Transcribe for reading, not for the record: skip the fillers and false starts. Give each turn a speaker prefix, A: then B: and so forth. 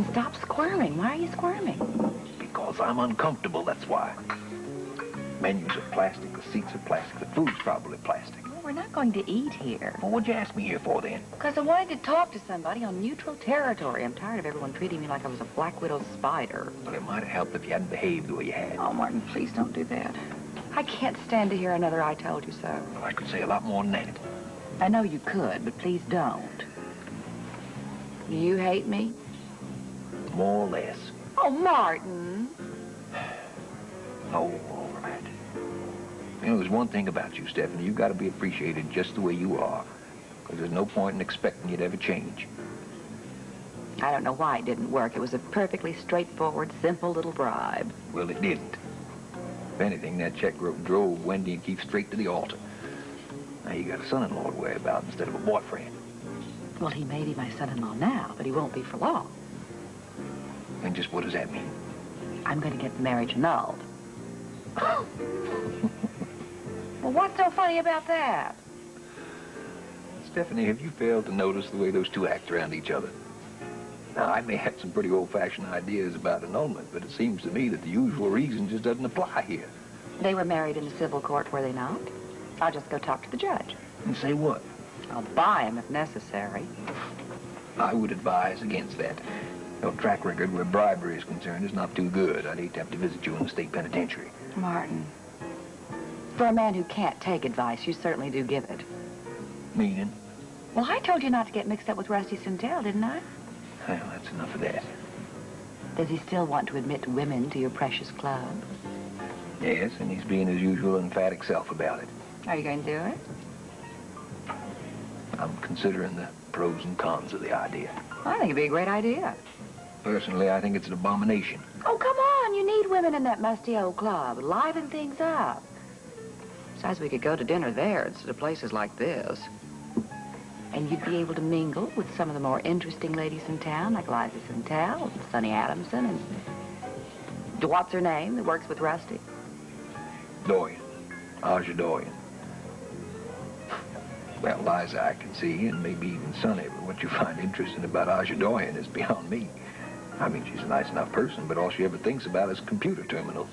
A: Martin, stop squirming. Why are you squirming?
B: Because I'm uncomfortable, that's why. Menus are plastic, the seats are plastic, the food's probably plastic.
A: Well, we're not going to eat here.
B: Well, what'd you ask me here for, then?
A: Because I wanted to talk to somebody on neutral territory. I'm tired of everyone treating me like I was a Black Widow spider.
B: Well, it might have helped if you hadn't behaved the way you had.
A: Oh, Martin, please don't do that. I can't stand to hear another I told you so.
B: Well, I could say a lot more than that.
A: I know you could, but please don't. Do you hate me?
B: More or less.
A: Oh, Martin.
B: Oh, all right. You know, there's one thing about you, Stephanie. You've got to be appreciated just the way you are. Because there's no point in expecting you to ever change.
A: I don't know why it didn't work. It was a perfectly straightforward, simple little bribe.
B: Well, it didn't. If anything, that check drove Wendy and Keith straight to the altar. Now you got a son-in-law to worry about instead of a boyfriend.
A: Well, he may be my son-in-law now, but he won't be for long.
B: And just what does that mean?
A: I'm going to get the marriage annulled. Well, what's so funny about that?
B: Stephanie, have you failed to notice the way those two act around each other? Now, I may have some pretty old-fashioned ideas about annulment, but it seems to me that the usual reason just doesn't apply here.
A: They were married in the civil court, were they not? I'll just go talk to the judge.
B: And say what?
A: I'll buy him if necessary.
B: I would advise against that. Your track record where bribery is concerned is not too good. I'd hate to have to visit you in the state penitentiary.
A: Martin, for a man who can't take advice, you certainly do give it.
B: Meaning?
A: Well, I told you not to get mixed up with Rusty Sintel, didn't I?
B: Well, that's enough of that.
A: Does he still want to admit women to your precious club?
B: Yes, and he's being his usual emphatic self about it.
A: Are you going to do it?
B: I'm considering the pros and cons of the idea.
A: I think it'd be a great idea.
B: Personally, I think it's an abomination.
A: Oh, come on. You need women in that musty old club. Liven things up. Besides, we could go to dinner there instead of places like this. And you'd be able to mingle with some of the more interesting ladies in town, like Liza Sintel and Sonny Adamson and... What's her name that works with Rusty?
B: Dorian. Aja Dorian. Well, Liza I can see, and maybe even Sonny, but what you find interesting about Aja Dorian is beyond me. I mean, she's a nice enough person, but all she ever thinks about is computer terminals.